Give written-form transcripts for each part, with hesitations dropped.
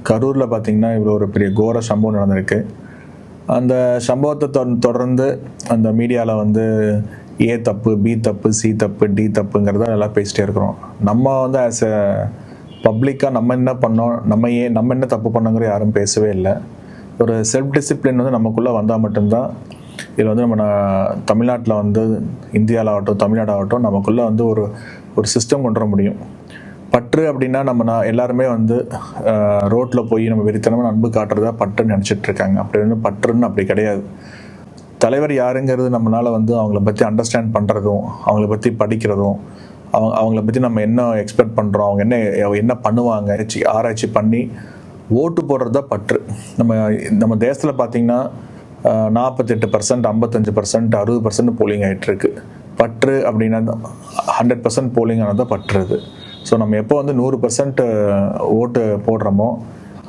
கரூரில் பார்த்திங்கன்னா இவ்வளோ ஒரு பெரிய கோர சம்பவம் நடந்திருக்கு. அந்த சம்பவத்தை தொடர்ந்து அந்த மீடியாவில் வந்து ஏ தப்பு, பி தப்பு, சி தப்பு, டி தப்புங்கிறத எல்லாம் பேசிட்டே இருக்கிறோம். நம்ம வந்து ஆஸ் எ பப்ளிக்காக நம்ம என்ன பண்ணோம், நம்ம என்ன தப்பு பண்ணோங்கிற யாரும் பேசவே இல்லை. ஒரு செல்ஃப் டிசிப்ளின் வந்து நமக்குள்ளே வந்தால் மட்டும்தான் இதில் வந்து நம்ம தமிழ்நாட்டில் வந்து இந்தியாவில் ஆகட்டும் தமிழ்நாடு ஆகட்டும் நமக்குள்ளே வந்து ஒரு சிஸ்டம் கொண்டு வர முடியும். பற்று அப்படின்னா எல்லாருமே வந்து ரோட்டில் போய் நம்ம வெறித்தனமாக அன்பு காட்டுறதா பற்றுன்னு நினச்சிட்டு இருக்காங்க. அப்படி வந்து பற்றுன்னு அப்படி கிடையாது. தலைவர் யாருங்கிறது நம்மளால் வந்து அவங்கள பற்றி அண்டர்ஸ்டாண்ட் பண்ணுறதும், அவங்கள பற்றி படிக்கிறதும், அவங்கள பற்றி நம்ம என்ன எக்ஸ்பெக்ட் பண்ணுறோம், அவங்க என்ன பண்ணுவாங்க ஆராய்ச்சி பண்ணி ஓட்டு போடுறது தான் பற்று. நம்ம தேசத்தில் பார்த்திங்கன்னா 48%, 55%, 60% போலிங் ஆகிட்டுருக்கு. பற்று அப்படின்னா 100% போலிங் ஆனது பற்றுறது. ஸோ நம்ம எப்போ வந்து 100% ஓட்டு போடுறோமோ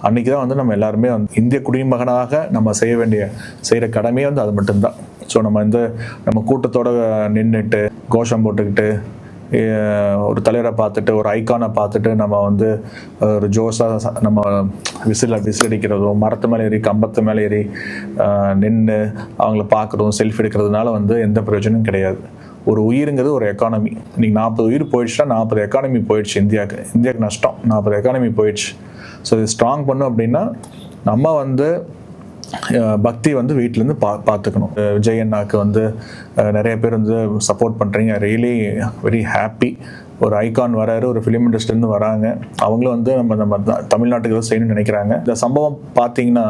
அன்றைக்கி தான் வந்து நம்ம எல்லாருமே வந்து இந்திய குடிமகனாக நம்ம செய்கிற கடமையே வந்து அது மட்டும்தான். ஸோ நம்ம கூட்டத்தோடு நின்றுட்டு கோஷம் போட்டுக்கிட்டு ஒரு தலைவரை பார்த்துட்டு ஒரு ஐக்கானை பார்த்துட்டு நம்ம வந்து ஒரு ஜோஸாக நம்ம விசிலடிக்கிறதும், மரத்து மேலே ஏறி கம்பத்து மேலே ஏறி நின்று அவங்கள பார்க்குறதும் செல்ஃபி எடுக்கிறதுனால வந்து எந்த பிரயோஜனமும் கிடையாது. ஒரு உயிருங்கிறது ஒரு எக்கானமி. இன்றைக்கி 40 உயிர் போயிடுச்சுன்னா 40 எக்கானமி போயிடுச்சு. இந்தியாவுக்கு நஷ்டம் 40 எக்கானமி போயிடுச்சு. ஸோ இது ஸ்ட்ராங் பண்ணும் அப்படின்னா நம்ம வந்து பக்தி வந்து வீட்டிலேருந்து பார்த்துக்கணும். விஜய் அண்ணாக்கு வந்து நிறைய பேர் வந்து சப்போர்ட் பண்ணுறீங்க. Really very happy. ஒரு ஐகான் வராரு, ஒரு ஃபிலிம் இண்டஸ்ட்ரிலேருந்து வராங்க. அவங்களும் வந்து நம்ம தமிழ்நாட்டுக்கு எதாவது செய்யணும்னு நினைக்கிறாங்க. இந்த சம்பவம் பார்த்தீங்கன்னா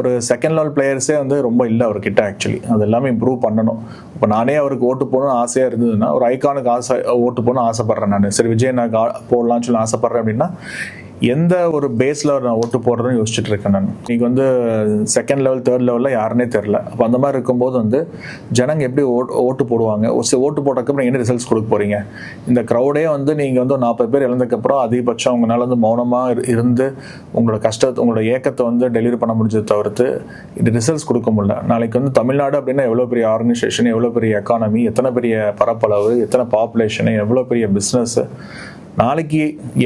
ஒரு செகண்ட் லெவல் பிளேயர்ஸே வந்து ரொம்ப இல்லை அவர்கிட்ட. ஆக்சுவலி அது எல்லாமே இம்ப்ரூவ் பண்ணணும். இப்போ நானே அவருக்கு ஓட்டு போகணும்னு ஆசையாக இருந்ததுன்னா ஒரு ஐகானுக்கு ஓட்டு போகணும்னு ஆசைப்பட்றேன். நான் சரி விஜய் நான் போடலான்னு சொல்லி ஆசைப்பட்றேன் அப்படின்னா எந்த ஒரு பேஸில் நான் ஓட்டு போடுறதுன்னு யோசிச்சுட்டு இருக்கேன். நான் இன்னைக்கு வந்து செகண்ட் லெவல் தேர்ட் லெவலில் யாருன்னே தெரில. அப்போ அந்த மாதிரி இருக்கும்போது வந்து ஜனங்க எப்படி ஓட்டு போடுவாங்க? ஓட்டு போட்டதுக்கப்புறம் என்ன ரிசல்ட்ஸ் கொடுக்க போகிறீங்க? இந்த க்ரௌடே வந்து நீங்கள் வந்து 40 பேர் இழந்ததுக்கப்புறம் அதிகபட்சம் உங்களால் வந்து மௌனமாக இருந்து உங்களோட ஏக்கத்தை வந்து டெலிவரி பண்ண முடிஞ்சதை தவிர்த்து இது ரிசல்ட்ஸ் கொடுக்க முடியல. நாளைக்கு வந்து தமிழ்நாடு அப்படின்னா எவ்வளோ பெரிய ஆர்கனைசேஷன், எவ்வளோ பெரிய எக்கானமி, எத்தனை பெரிய பரப்பளவு, எத்தனை பாப்புலேஷனு, எவ்வளோ பெரிய பிஸ்னஸ்ஸு, நாளைக்கு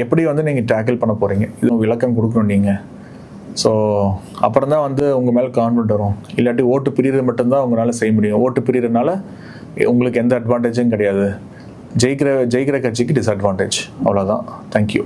எப்படி வந்து நீங்கள் டேக்கிள் பண்ண போகிறீங்க? இது விளக்கம் கொடுக்கணும் நீங்கள். ஸோ அப்புறம் தான் வந்து உங்கள் மேலே கான்ஃபிடென்ட் வரும். இல்லாட்டி ஓட்டு பிரிகிறது மட்டும்தான் உங்களால் செய்ய முடியும். ஓட்டு பிரிகிறதுனால உங்களுக்கு எந்த அட்வான்டேஜும் கிடையாது. ஜெயிக்கிற கட்சிக்கு டிஸ்அட்வான்டேஜ். அவ்வளோதான். தேங்க்யூ.